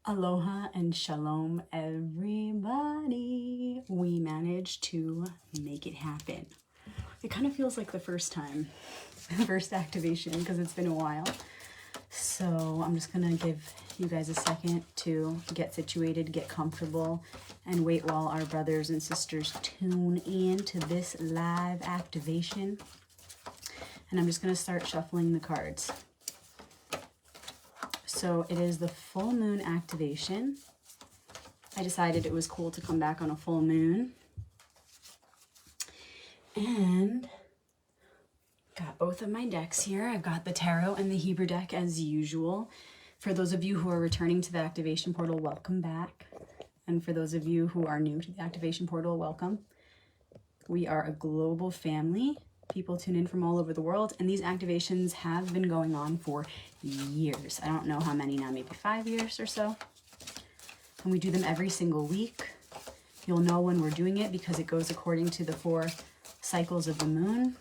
Aloha and shalom, everybody. We managed to make it happen. It kind of feels like the first time, the first activation, because it's been a while. So I'm just gonna give you guys a second to get situated, get comfortable, and wait while our brothers and sisters tune in to this live activation. And I'm just gonna start shuffling the cards. So it is the full moon activation. I decided it was cool to come back on a full moon. And got both of my decks here. I've got the tarot and the Hebrew deck as usual. For those of you who are returning to the activation portal, welcome back. And for those of you who are new to the activation portal, welcome. We are a global family. People tune in from all over the world, and these activations have been going on for years. I don't know how many now, maybe 5 years or so. And we do them every single week. You'll know when we're doing it because it goes according to the 4 cycles of the moon.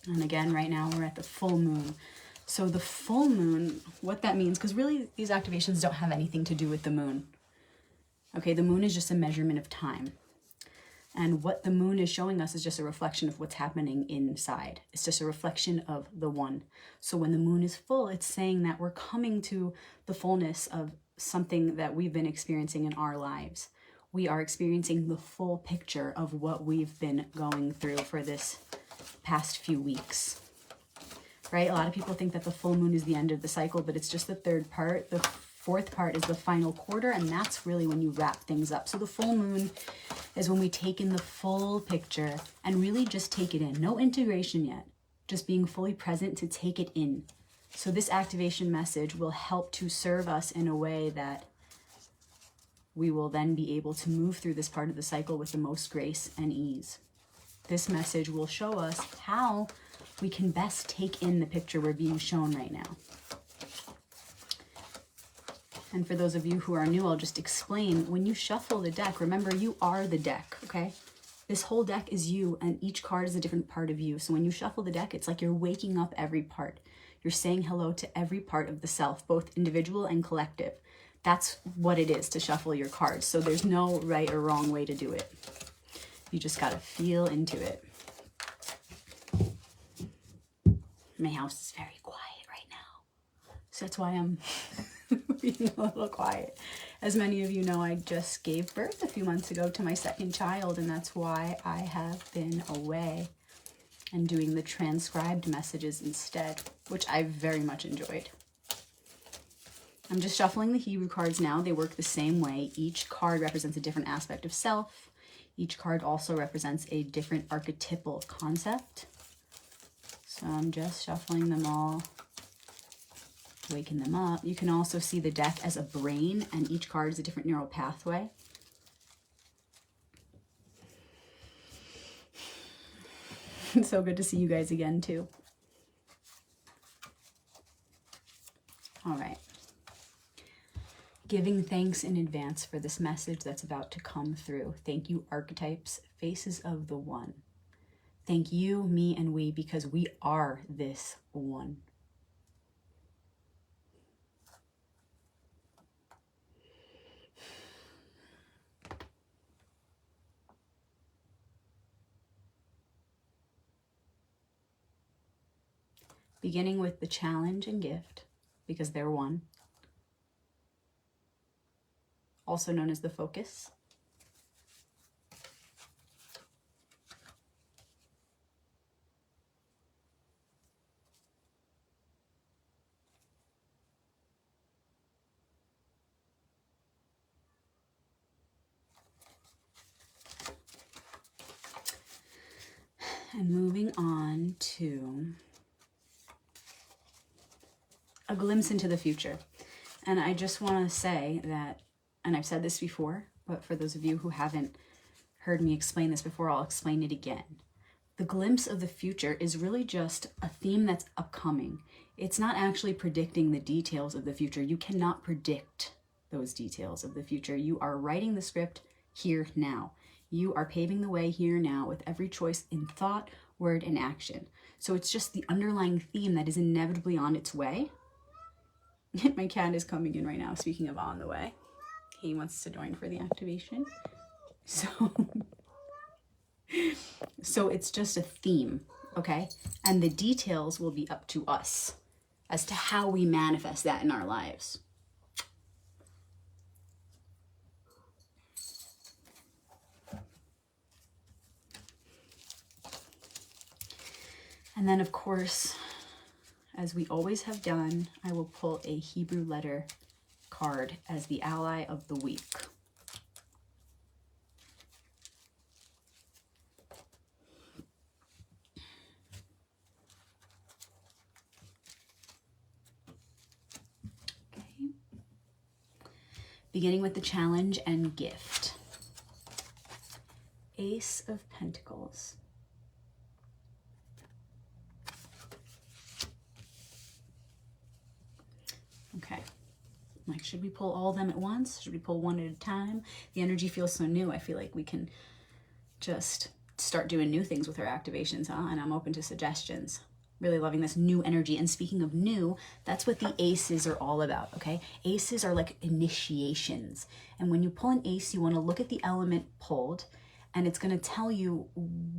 And again, right now we're at the full moon. So the full moon, what that means, because really these activations don't have anything to do with the moon. Okay, the moon is just a measurement of time. And what the moon is showing us is just a reflection of what's happening inside. It's just a reflection of the one. So when the moon is full, it's saying that we're coming to the fullness of something that we've been experiencing in our lives. We are experiencing the full picture of what we've been going through for this past few weeks. Right? A lot of people think that the full moon is the end of the cycle, but it's just the third part. The fourth part is the final quarter, and that's really when you wrap things up. So the full moon is when we take in the full picture and really just take it in. No integration yet, just being fully present to take it in. So this activation message will help to serve us in a way that we will then be able to move through this part of the cycle with the most grace and ease. This message will show us how we can best take in the picture we're being shown right now. And for those of you who are new, I'll just explain. When you shuffle the deck, remember you are the deck, okay? This whole deck is you, and each card is a different part of you. So when you shuffle the deck, it's like you're waking up every part. You're saying hello to every part of the self, both individual and collective. That's what it is to shuffle your cards. So there's no right or wrong way to do it. You just gotta feel into it. My house is very quiet right now, so that's why I'm being a little quiet. As many of you know, I just gave birth a few months ago to my second child, and that's why I have been away and doing the transcribed messages instead, which I very much enjoyed. I'm just shuffling the Hebrew cards now. They work the same way. Each card represents a different aspect of self. Each card also represents a different archetypal concept. So I'm just shuffling them all, waking them up. You can also see the deck as a brain, and each card is a different neural pathway. It's so good to see you guys again too. All right. Giving thanks in advance for this message that's about to come through. Thank you, archetypes, faces of the one. Thank you, me, and we, because we are this one. Beginning with the challenge and gift, because they're one. Also known as the focus. And moving on to a glimpse into the future. And I just want to say that, and I've said this before, but for those of you who haven't heard me explain this before, I'll explain it again. The glimpse of the future is really just a theme that's upcoming. It's not actually predicting the details of the future. You cannot predict those details of the future. You are writing the script here now. You are paving the way here now with every choice in thought, word, and action. So it's just the underlying theme that is inevitably on its way. My cat is coming in right now. Speaking of on the way, he wants to join for the activation. So it's just a theme, okay? And the details will be up to us as to how we manifest that in our lives. And then, of course, as we always have done, I will pull a Hebrew letter card as the ally of the week. Okay. Beginning with the challenge and gift. Ace of Pentacles. Okay, like, should we pull all of them at once? Should we pull one at a time? The energy feels so new. I feel like we can just start doing new things with our activations, huh? And I'm open to suggestions. Really loving this new energy. And speaking of new, that's what the aces are all about, okay? Aces are like initiations. And when you pull an ace, you want to look at the element pulled, and it's going to tell you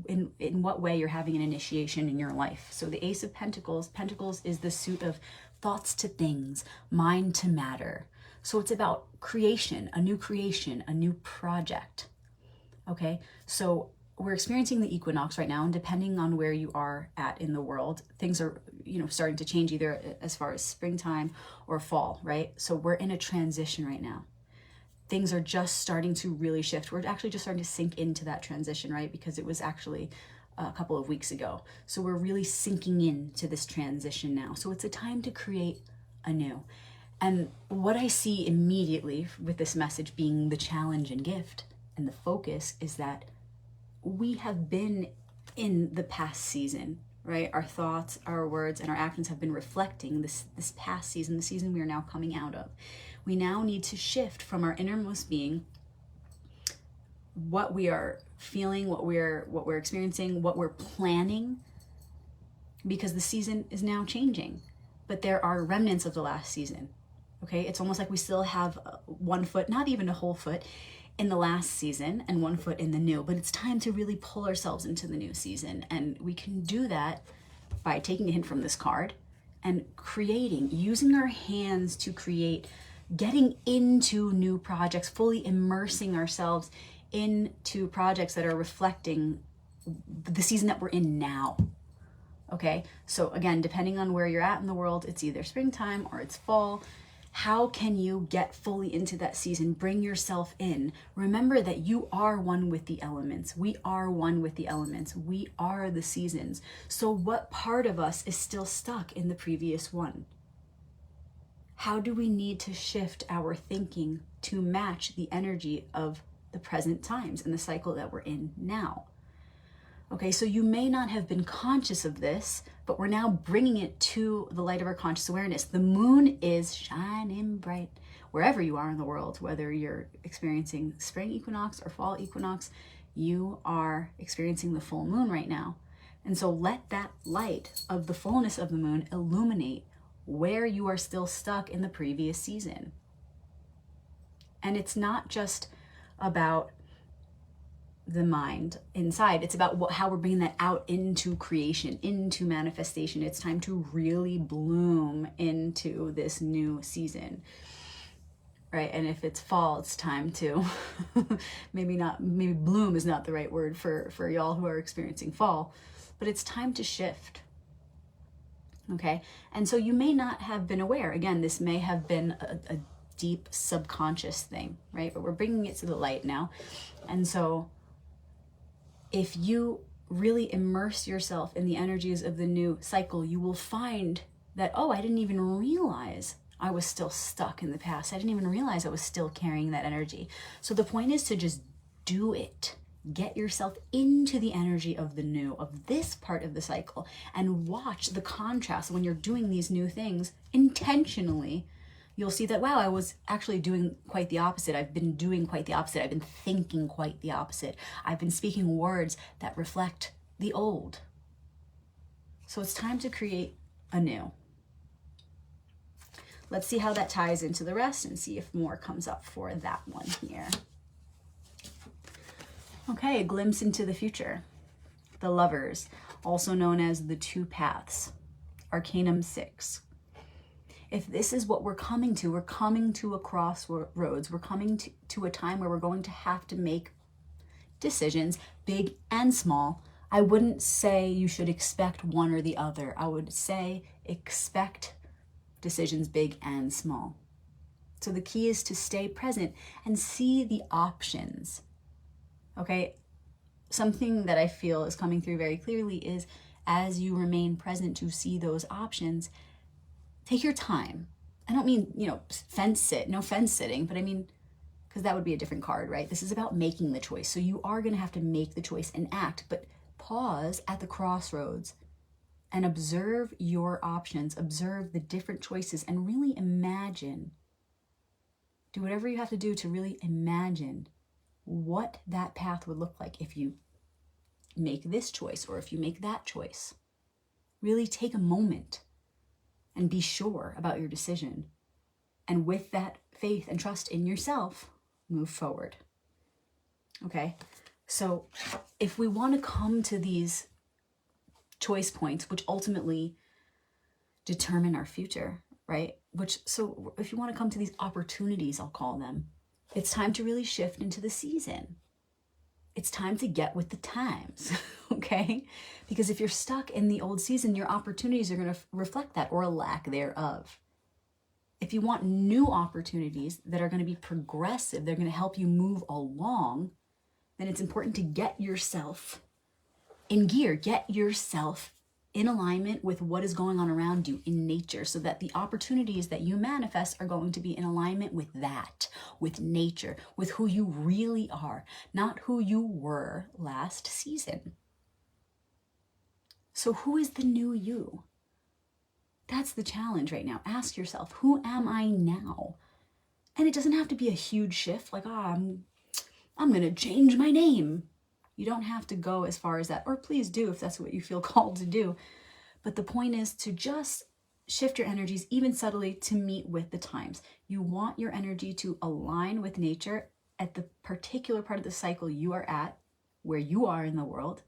in what way you're having an initiation in your life. So the Ace of Pentacles, Pentacles is the suit of thoughts to things, mind to matter. So it's about creation, a new project. Okay, so we're experiencing the equinox right now, and depending on where you are at in the world, things are, starting to change either as far as springtime or fall, right? So we're in a transition right now. Things are just starting to really shift. We're actually just starting to sink into that transition, right? Because it was actually a couple of weeks ago. So we're really sinking into this transition now. So it's a time to create anew. And what I see immediately with this message being the challenge and gift and the focus is that we have been in the past season, right? Our thoughts, our words, and our actions have been reflecting this past season, the season we are now coming out of. We now need to shift from our innermost being, what we are feeling, what we're experiencing, what we're planning, because the season is now changing. But there are remnants of the last season. Okay, it's almost like we still have 1 foot, not even a whole foot, in the last season and 1 foot in the new. But it's time to really pull ourselves into the new season, and we can do that by taking a hint from this card and creating, using our hands to create, getting into new projects, fully immersing ourselves into projects that are reflecting the season that we're in now. Okay, so again, depending on where you're at in the world, it's either springtime or it's fall. How can you get fully into that season? Bring yourself in. Remember that you are one with the elements. We are one with the elements. We are the seasons. So what part of us is still stuck in the previous one? How do we need to shift our thinking to match the energy of the present times and the cycle that we're in now? Okay, so you may not have been conscious of this, but we're now bringing it to the light of our conscious awareness. The moon is shining bright wherever you are in the world, whether you're experiencing spring equinox or fall equinox, you are experiencing the full moon right now. And so let that light of the fullness of the moon illuminate where you are still stuck in the previous season. And it's not just about the mind inside, it's about how we're bringing that out into creation, into manifestation. It's time to really bloom into this new season, right? And if it's fall, it's time to maybe bloom is not the right word for y'all who are experiencing fall, but it's time to shift. Okay, and so you may not have been aware. Again, this may have been a deep subconscious thing, right? But we're bringing it to the light now. And so if you really immerse yourself in the energies of the new cycle, you will find that, oh, I didn't even realize I was still stuck in the past. I didn't even realize I was still carrying that energy. So the point is to just do it. Get yourself into the energy of the new, of this part of the cycle, and watch the contrast when you're doing these new things intentionally. You'll see that, wow, I was actually doing quite the opposite. I've been doing quite the opposite. I've been thinking quite the opposite. I've been speaking words that reflect the old. So it's time to create anew. let's see how that ties into the rest and see if more comes up for that one here. Okay, a glimpse into the future. The Lovers, also known as the Two Paths, Arcanum 6. If this is what we're coming to a crossroads. We're coming to a time where we're going to have to make decisions, big and small. I wouldn't say you should expect one or the other. I would say expect decisions big and small. So the key is to stay present and see the options. Okay? Something that I feel is coming through very clearly is as you remain present to see those options, take your time. I don't mean, fence sit, no fence sitting, but I mean, because that would be a different card, right? This is about making the choice. So you are going to have to make the choice and act, but pause at the crossroads and observe your options, observe the different choices, and really imagine. Do whatever you have to do to really imagine what that path would look like if you make this choice or if you make that choice. Really take a moment and be sure about your decision. And with that faith and trust in yourself, move forward. Okay? So if we want to come to these choice points, which ultimately determine our future, right? So if you want to come to these opportunities, I'll call them, it's time to really shift into the season. It's time to get with the times, okay? Because if you're stuck in the old season, your opportunities are going to reflect that or a lack thereof. If you want new opportunities that are going to be progressive, they're going to help you move along, then it's important to get yourself in gear, get yourself in alignment with what is going on around you in nature so that the opportunities that you manifest are going to be in alignment with that, with nature, with who you really are, not who you were last season. So who is the new you? That's the challenge right now. Ask yourself, who am I now? And it doesn't have to be a huge shift like, I'm going to change my name. You don't have to go as far as that, or please do if that's what you feel called to do. But the point is to just shift your energies, even subtly, to meet with the times. You want your energy to align with nature at the particular part of the cycle you are at, where you are in the world,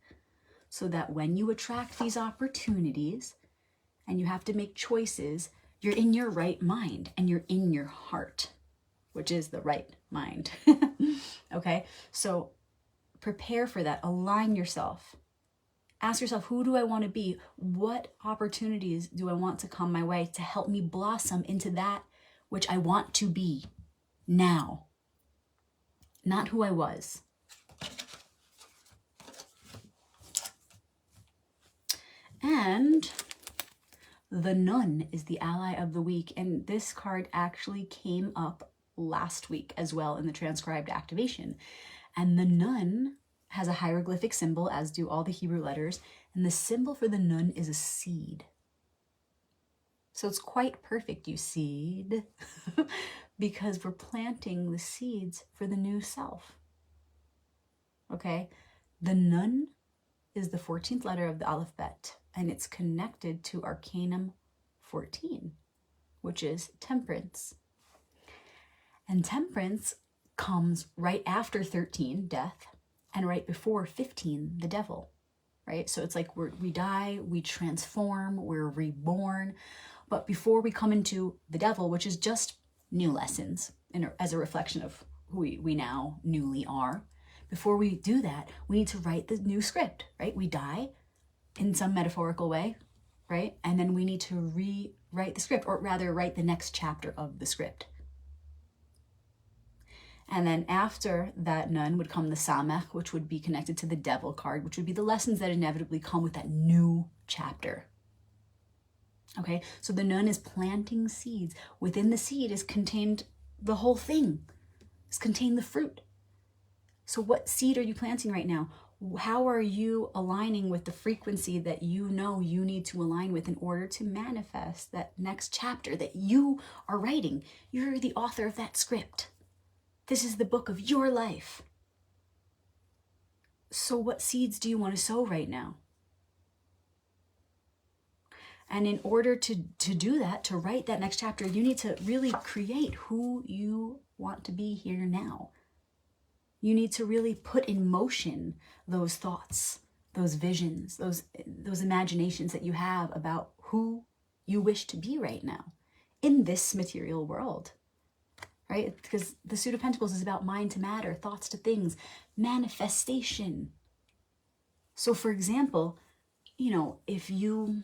so that when you attract these opportunities and you have to make choices, you're in your right mind and you're in your heart, which is the right mind. Okay? So prepare for that. Align yourself. Ask yourself, who do I want to be? What opportunities do I want to come my way to help me blossom into that which I want to be now? Not who I was. And the Nun is the ally of the week. And this card actually came up last week as well in the transcribed activation. And the Nun has a hieroglyphic symbol, as do all the Hebrew letters. And the symbol for the Nun is a seed. So it's quite perfect, you seed, because we're planting the seeds for the new self. Okay? The Nun is the 14th letter of the alphabet, and it's connected to Arcanum 14, which is temperance. And temperance comes right after 13, death, and right before 15, the devil, right? So it's like we die, we transform, we're reborn. But before we come into the devil, which is just new lessons as a reflection of who we now newly are, before we do that, we need to write the new script, right? We die in some metaphorical way, right? And then we need to rewrite the script, or rather write the next chapter of the script. And then after that Nun would come the Samech, which would be connected to the devil card, which would be the lessons that inevitably come with that new chapter. Okay, so the Nun is planting seeds. Within the seed is contained the whole thing. It's contained the fruit. So what seed are you planting right now? How are you aligning with the frequency that you know you need to align with in order to manifest that next chapter that you are writing? You're the author of that script. This is the book of your life. So what seeds do you want to sow right now? And in order to do that, to write that next chapter, you need to really create who you want to be here now. You need to really put in motion those thoughts, those visions, those imaginations that you have about who you wish to be right now in this material world, right? Because the Suit of Pentacles is about mind to matter, thoughts to things, manifestation. So for example, you know, if you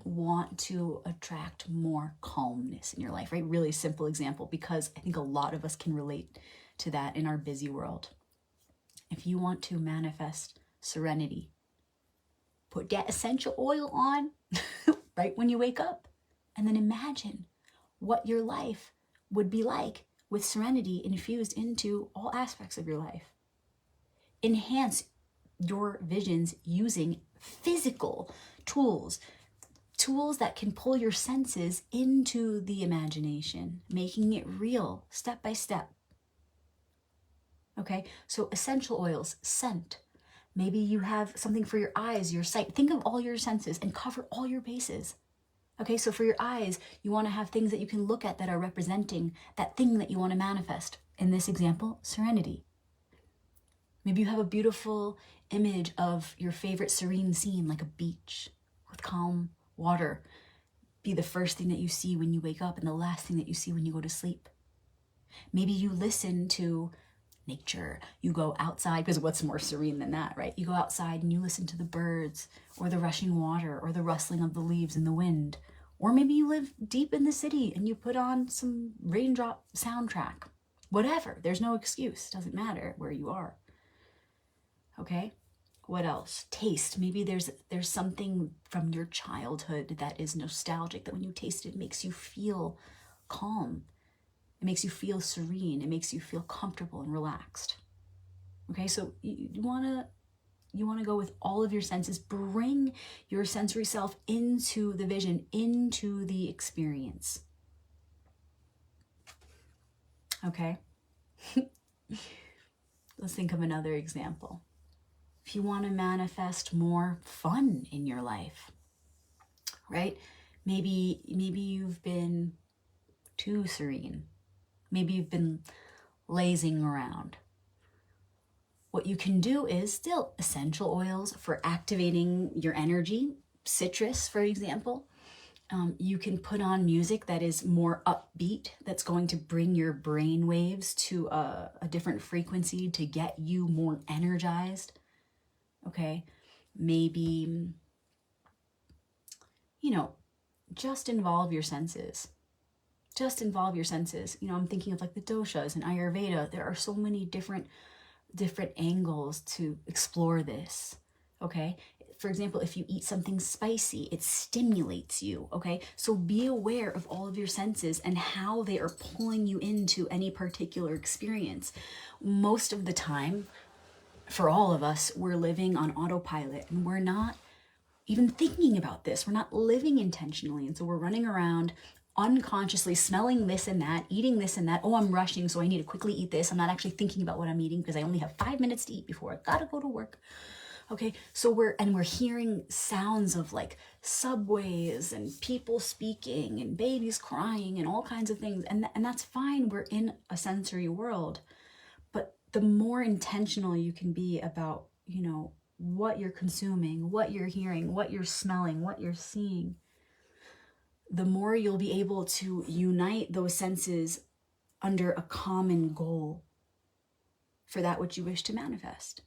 want to attract more calmness in your life, right? Really simple example, because I think a lot of us can relate to that in our busy world. If you want to manifest serenity, put that essential oil on right when you wake up, and then imagine what your life would be like with serenity infused into all aspects of your life. Enhance your visions using physical tools that can pull your senses into the imagination, making it real step by step. Okay, so essential oils, scent. Maybe you have something for your eyes, your sight. Think of all your senses and cover all your bases. Okay, so for your eyes, you want to have things that you can look at that are representing that thing that you want to manifest. In this example, serenity. Maybe you have a beautiful image of your favorite serene scene, like a beach with calm water. Be the first thing that you see when you wake up and the last thing that you see when you go to sleep. Maybe you listen to nature. You go outside, because what's more serene than that, right? You go outside and you listen to the birds or the rushing water or the rustling of the leaves in the wind. Or maybe you live deep in the city and you put on some raindrop soundtrack. Whatever, there's no excuse. Doesn't matter where you are. Okay? What else? Taste. Maybe there's something from your childhood that is nostalgic, that when you taste it makes you feel calm. It makes you feel serene. It makes you feel comfortable and relaxed. Okay, so you want to go with all of your senses. Bring your sensory self into the vision, into the experience. Okay? Let's think of another example. If you want to manifest more fun in your life, right? Maybe you've been too serene. Maybe you've been lazing around. What you can do is still essential oils for activating your energy. Citrus, for example. You can put on music that is more upbeat, that's going to bring your brain waves to a different frequency to get you more energized. Okay, maybe, just involve your senses. Just involve your senses. I'm thinking of like the doshas and Ayurveda. There are so many different angles to explore this. Okay, for example, if you eat something spicy, it stimulates you. Okay, so be aware of all of your senses and how they are pulling you into any particular experience. Most of the time, for all of us, we're living on autopilot and we're not even thinking about this. We're not living intentionally. And so we're running around unconsciously smelling this and that, eating this and that. Oh, I'm rushing, so I need to quickly eat this. I'm not actually thinking about what I'm eating because I only have 5 minutes to eat before I gotta go to work. Okay, so we're hearing sounds of like subways and people speaking and babies crying and all kinds of things. And that's fine. We're in a sensory world. But the more intentional you can be about, what you're consuming, what you're hearing, what you're smelling, what you're seeing, the more you'll be able to unite those senses under a common goal for that which you wish to manifest.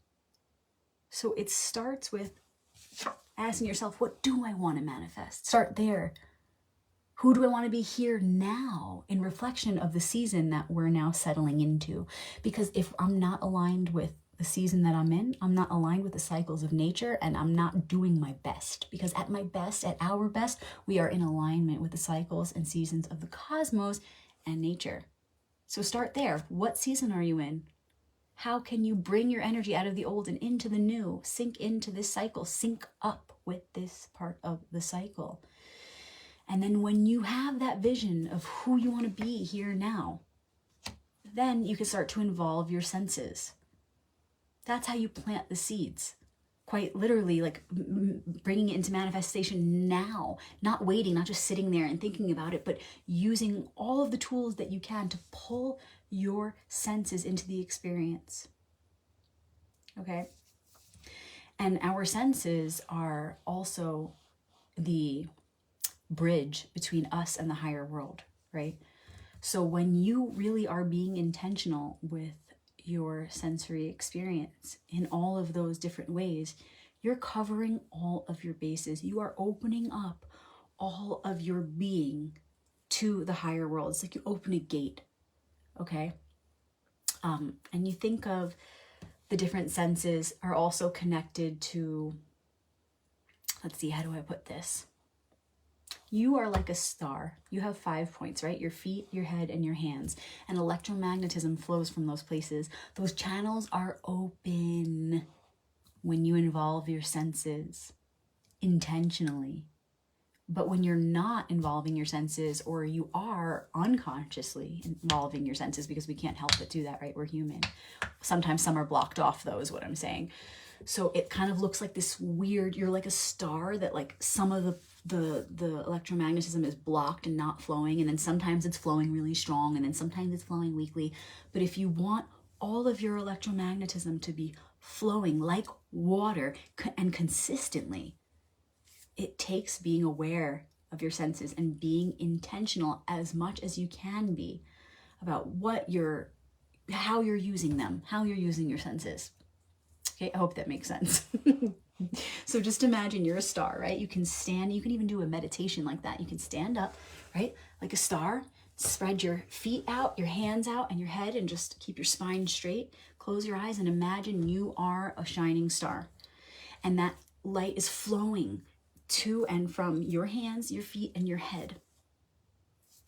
So it starts with asking yourself, what do I want to manifest? Start there. Who do I want to be here now in reflection of the season that we're now settling into? Because if I'm not aligned with the season that I'm in, I'm not aligned with the cycles of nature, and I'm not doing my best. Because at my best, at our best, we are in alignment with the cycles and seasons of the cosmos and nature. So start there. What season are you in? How can you bring your energy out of the old and into the new? Sink into this cycle. Sync up with this part of the cycle. And then when you have that vision of who you want to be here now, then you can start to involve your senses. That's how you plant the seeds. quite literally like bringing it into manifestation now, not waiting, not just sitting there and thinking about it, but using all of the tools that you can to pull your senses into the experience. Okay? And our senses are also the bridge between us and the higher world, right? So when you really are being intentional with your sensory experience in all of those different ways, you're covering all of your bases. You are opening up all of your being to the higher world. It's like you open a gate, okay? And you think of the different senses are also connected to, let's see, how do I put this? You are like a star. You have 5 points, right? Your feet, your head, and your hands. And electromagnetism flows from those places. Those channels are open when you involve your senses intentionally. But when you're not involving your senses, or you are unconsciously involving your senses, because we can't help but do that, right? We're human. Sometimes some are blocked off, though, is what I'm saying. So it kind of looks like this weird, you're like a star that like some of the electromagnetism is blocked and not flowing. And then sometimes it's flowing really strong, and then sometimes it's flowing weakly. But if you want all of your electromagnetism to be flowing like water and consistently, it takes being aware of your senses and being intentional as much as you can be about how you're using them, how you're using your senses. Okay, I hope that makes sense. So just imagine you're a star, right? You can stand, you can even do a meditation like that. You can stand up, right? Like a star, spread your feet out, your hands out, and your head, and just keep your spine straight. Close your eyes and imagine you are a shining star. And that light is flowing to and from your hands, your feet, and your head.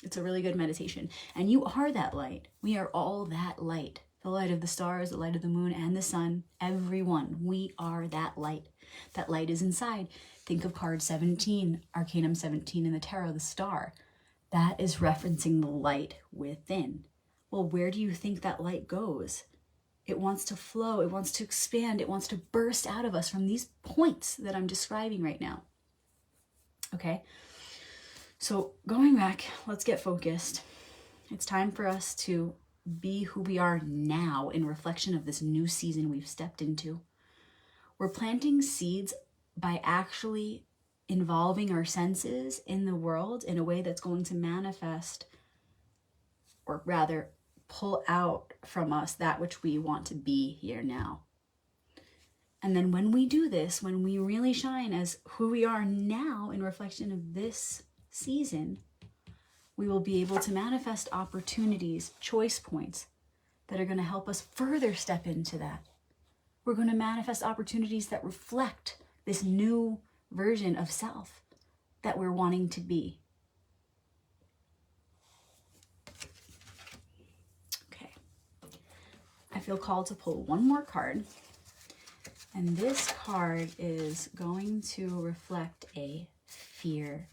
It's a really good meditation. And you are that light. We are all that light. The light of the stars, the light of the moon, and the sun. Everyone. We are that light. That light is inside. Think of card 17, Arcanum 17 in the tarot, the star. That is referencing the light within. Well, where do you think that light goes? It wants to flow. It wants to expand. It wants to burst out of us from these points that I'm describing right now. Okay, so going back, let's get focused. It's time for us to be who we are now in reflection of this new season we've stepped into. We're planting seeds by actually involving our senses in the world in a way that's going to manifest, or rather pull out from us that which we want to be here now. And then when we do this, when we really shine as who we are now in reflection of this season, we will be able to manifest opportunities, choice points that are going to help us further step into that. We're going to manifest opportunities that reflect this new version of self that we're wanting to be. Okay. I feel called to pull one more card. And this card is going to reflect a fear,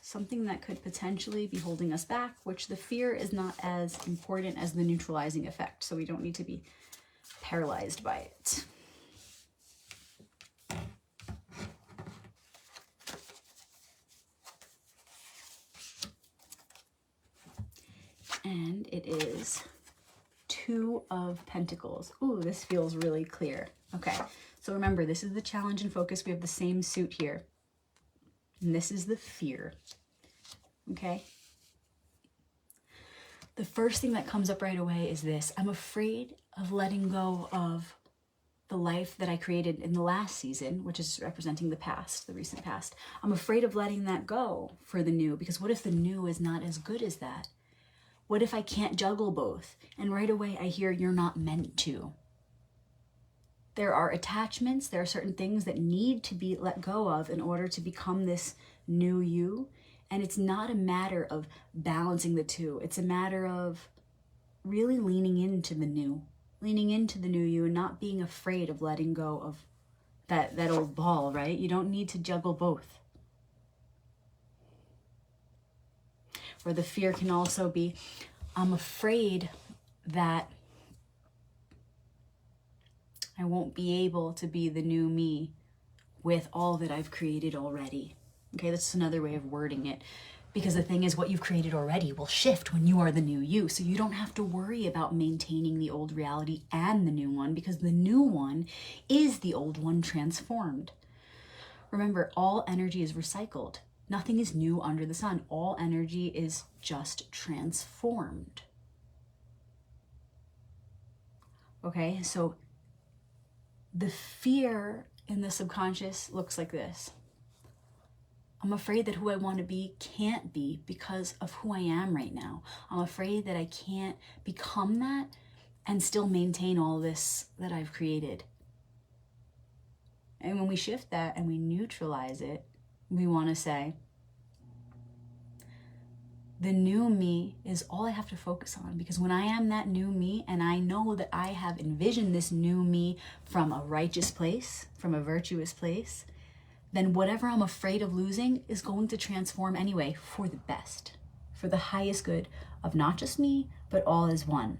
something that could potentially be holding us back, which the fear is not as important as the neutralizing effect, so we don't need to be paralyzed by it. And it is Two of Pentacles. Ooh, this feels really clear. Okay, so remember, this is the challenge and focus. We have the same suit here. And this is the fear. Okay? The first thing that comes up right away is this. I'm afraid of letting go of the life that I created in the last season, which is representing the past, the recent past. I'm afraid of letting that go for the new, because what if the new is not as good as that? What if I can't juggle both? And right away I hear you're not meant to. There are attachments, there are certain things that need to be let go of in order to become this new you. And it's not a matter of balancing the two. It's a matter of really leaning into the new you, and not being afraid of letting go of that old ball, right? You don't need to juggle both. Or the fear can also be, I'm afraid that I won't be able to be the new me with all that I've created already. Okay, that's another way of wording it. Because the thing is, what you've created already will shift when you are the new you. So you don't have to worry about maintaining the old reality and the new one, because the new one is the old one transformed. Remember, all energy is recycled. Nothing is new under the sun. All energy is just transformed. Okay, so the fear in the subconscious looks like this. I'm afraid that who I want to be can't be because of who I am right now. I'm afraid that I can't become that and still maintain all this that I've created. And when we shift that and we neutralize it, we want to say, the new me is all I have to focus on, because when I am that new me and I know that I have envisioned this new me from a righteous place, from a virtuous place, then whatever I'm afraid of losing is going to transform anyway for the best, for the highest good of not just me, but all as one.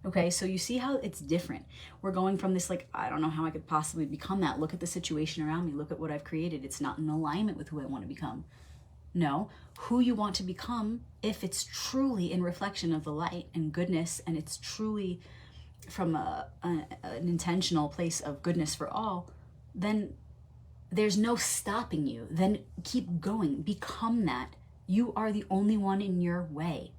Okay, so you see how it's different. We're going from this like, I don't know how I could possibly become that. Look at the situation around me. Look at what I've created. It's not in alignment with who I want to become. No, who you want to become, if it's truly in reflection of the light and goodness, and it's truly from an intentional place of goodness for all, then there's no stopping you. Then keep going. Become that. You are the only one in your way.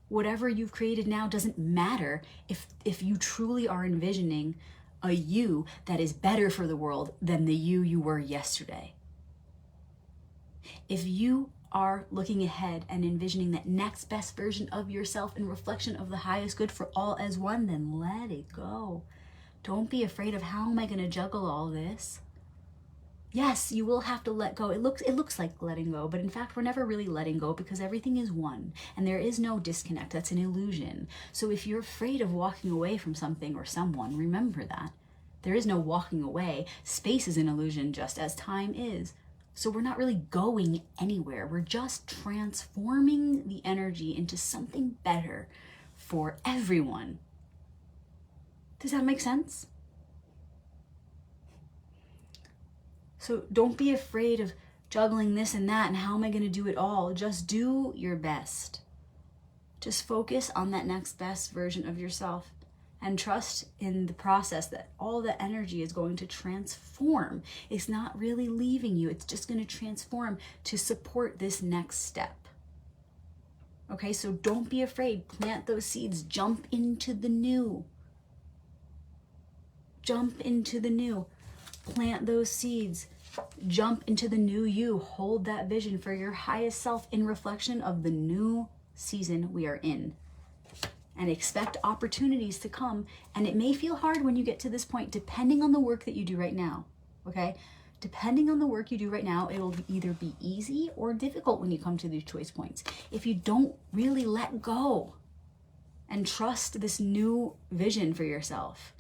Whatever you've created now doesn't matter if you truly are envisioning a you that is better for the world than the you were yesterday. If you are looking ahead and envisioning that next best version of yourself in reflection of the highest good for all as one, then let it go. Don't be afraid of, how am I going to juggle all this? Yes, you will have to let go. It looks like letting go, but in fact, we're never really letting go, because everything is one and there is no disconnect. That's an illusion. So if you're afraid of walking away from something or someone, remember that. There is no walking away. Space is an illusion, just as time is. So we're not really going anywhere. We're just transforming the energy into something better for everyone. Does that make sense? So don't be afraid of juggling this and that and how am I going to do it all. Just do your best. Just focus on that next best version of yourself and trust in the process that all the energy is going to transform. It's not really leaving you. It's just going to transform to support this next step. Okay, so don't be afraid. Plant those seeds. Jump into the new. Jump into the new. Plant those seeds. Jump into the new you. Hold that vision for your highest self in reflection of the new season we are in. And expect opportunities to come. And it may feel hard when you get to this point, depending on the work that you do right now. Okay? Depending on the work you do right now, it will either be easy or difficult when you come to these choice points. If you don't really let go and trust this new vision for yourself,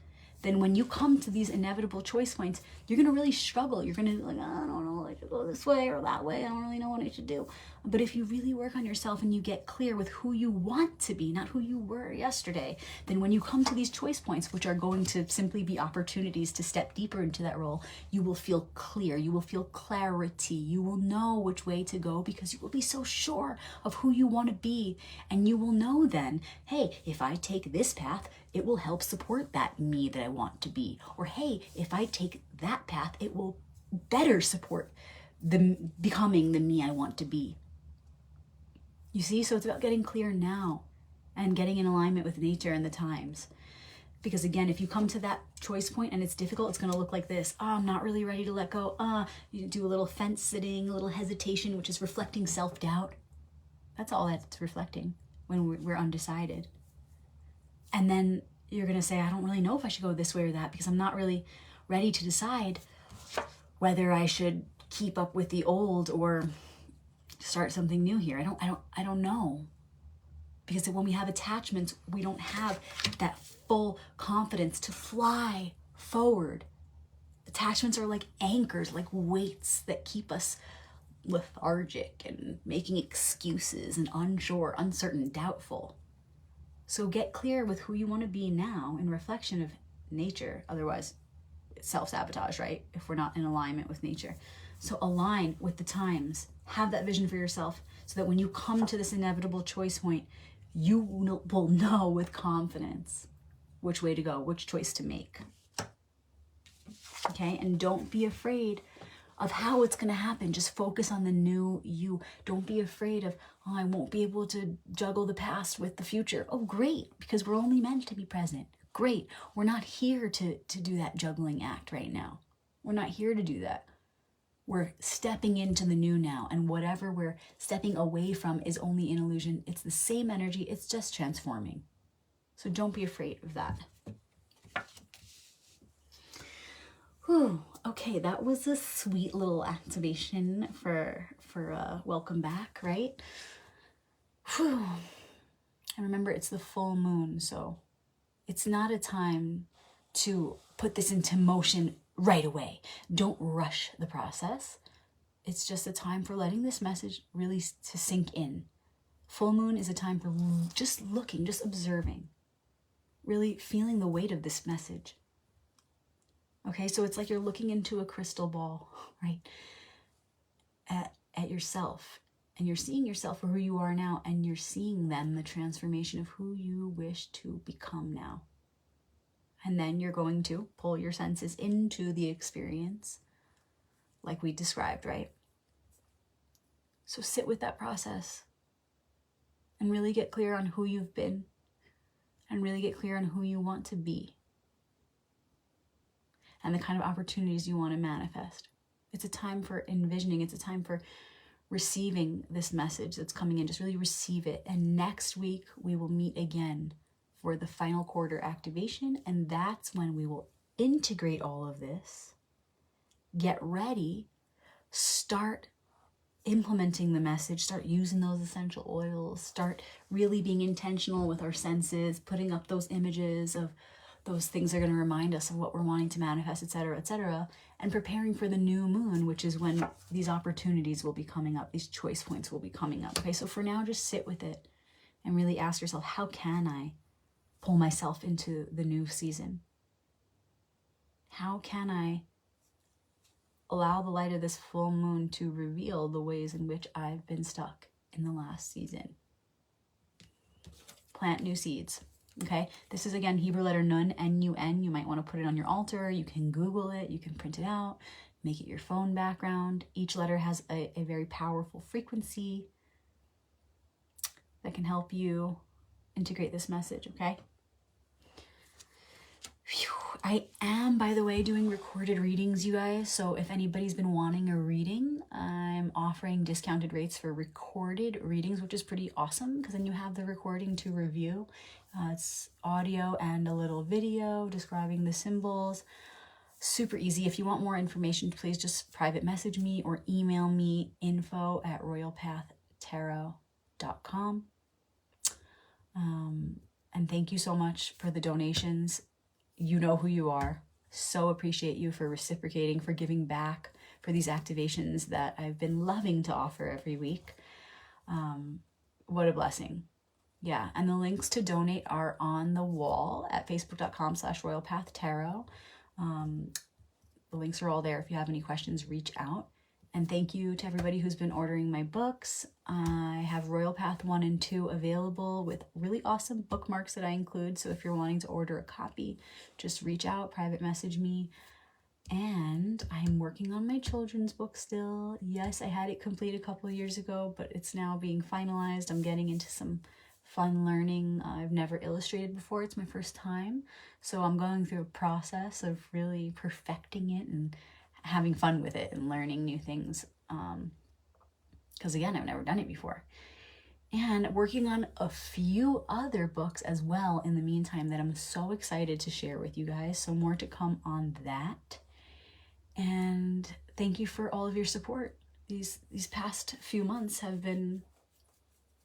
then when you come to these inevitable choice points, you're going to really struggle. You're going to be like, I don't know, I should go this way or that way. I don't really know what I should do. But if you really work on yourself and you get clear with who you want to be, not who you were yesterday, then when you come to these choice points, which are going to simply be opportunities to step deeper into that role, you will feel clear. You will feel clarity. You will know which way to go because you will be so sure of who you want to be. And you will know then, hey, if I take this path, it will help support that me that I want to be. Or hey, if I take that path, it will better support the becoming the me I want to be. You see, so it's about getting clear now and getting in alignment with nature and the times. Because again, if you come to that choice point and it's difficult, it's going to look like this. Oh, I'm not really ready to let go. You do a little fence sitting, a little hesitation, which is reflecting self-doubt. That's all that's reflecting when we're undecided. And then you're going to say, I don't really know if I should go this way or that because I'm not really ready to decide whether I should keep up with the old or start something new here. I don't know. Because when we have attachments, we don't have that full confidence to fly forward. Attachments are like anchors, like weights that keep us lethargic and making excuses and unsure, uncertain, doubtful. So get clear with who you want to be now in reflection of nature. Otherwise, it's self-sabotage, right? If we're not in alignment with nature. So align with the times. Have that vision for yourself so that when you come to this inevitable choice point, you will know with confidence which way to go, which choice to make. Okay? And don't be afraid of how it's going to happen. Just focus on the new you. Don't be afraid of, oh, I won't be able to juggle the past with the future. Oh, great, because we're only meant to be present. Great. We're not here to do that juggling act right now. We're not here to do that. We're stepping into the new now, and whatever we're stepping away from is only an illusion. It's the same energy. It's just transforming. So don't be afraid of that. Whew. Okay, that was a sweet little activation for welcome back, right? Whew. And remember, it's the full moon, so it's not a time to put this into motion right away. Don't rush the process. It's just a time for letting this message really to sink in. Full moon is a time for just looking, just observing, really feeling the weight of this message. Okay, so it's like you're looking into a crystal ball, right? At yourself. And you're seeing yourself for who you are now, and you're seeing then the transformation of who you wish to become now. And then you're going to pull your senses into the experience like we described, right? So sit with that process and really get clear on who you've been and really get clear on who you want to be and the kind of opportunities you want to manifest. It's a time for envisioning. It's a time for receiving this message that's coming in. Just really receive it. And next week, we will meet again for the final quarter activation. And that's when we will integrate all of this, get ready, start implementing the message, start using those essential oils, start really being intentional with our senses, putting up those images of those things that are going to remind us of what we're wanting to manifest, etc., and preparing for the new moon, which is when these opportunities will be coming up, these choice points will be coming up. Okay, so for now, just sit with it and really ask yourself, how can I pull myself into the new season? How can I allow the light of this full moon to reveal the ways in which I've been stuck in the last season? Plant new seeds. Okay, this is again Hebrew letter Nun, N-U-N. You might want to put it on your altar. You can Google it. You can print it out. Make it your phone background. Each letter has a very powerful frequency that can help you integrate this message, okay? Whew. I am, by the way, doing recorded readings, you guys. So if anybody's been wanting a reading, I'm offering discounted rates for recorded readings, which is pretty awesome because then you have the recording to review. It's audio and a little video describing the symbols. Super easy. If you want more information, please just private message me or email me info@royalpathtarot.com. And thank you so much for the donations. You know who you are. So appreciate you for reciprocating, for giving back, for these activations that I've been loving to offer every week. What a blessing. Yeah, and the links to donate are on the wall at facebook.com/royalpathtarot. The links are all there. If you have any questions, reach out. And thank you to everybody who's been ordering my books. I have Royal Path 1 and 2 available with really awesome bookmarks that I include. So if you're wanting to order a copy, just reach out, private message me. And I'm working on my children's book still. Yes, I had it complete a couple of years ago, but it's now being finalized. I'm getting into some fun learning. I've never illustrated before. It's my first time. So I'm going through a process of really perfecting it and having fun with it and learning new things. Because again, I've never done it before. And working on a few other books as well in the meantime that I'm so excited to share with you guys. So more to come on that. And thank you for all of your support. These past few months have been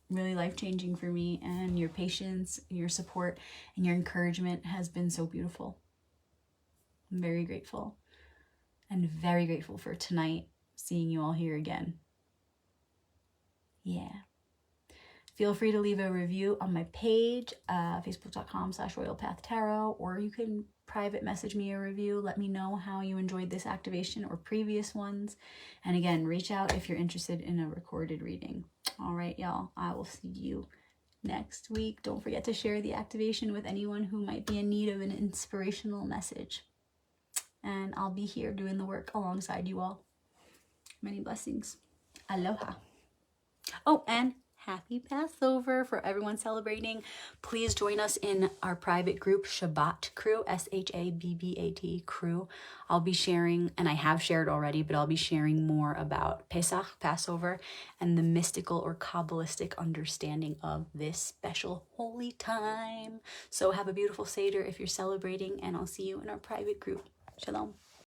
really life-changing for me, and your patience, your support, and your encouragement has been so beautiful. I'm very grateful, and very grateful for tonight, seeing you all here again. Yeah. Feel free to leave a review on my page, facebook.com/royalpathtarot, or you can private message me a review. Let me know how you enjoyed this activation or previous ones. And again, reach out if you're interested in a recorded reading. All right, y'all, I will see you next week. Don't forget to share the activation with anyone who might be in need of an inspirational message. And I'll be here doing the work alongside you all. Many blessings. Aloha. Oh, and happy Passover for everyone celebrating. Please join us in our private group, Shabbat Crew, SHABBAT Crew. I'll be sharing, and I have shared already, but I'll be sharing more about Pesach, Passover, and the mystical or Kabbalistic understanding of this special holy time. So have a beautiful Seder if you're celebrating, and I'll see you in our private group. Shalom.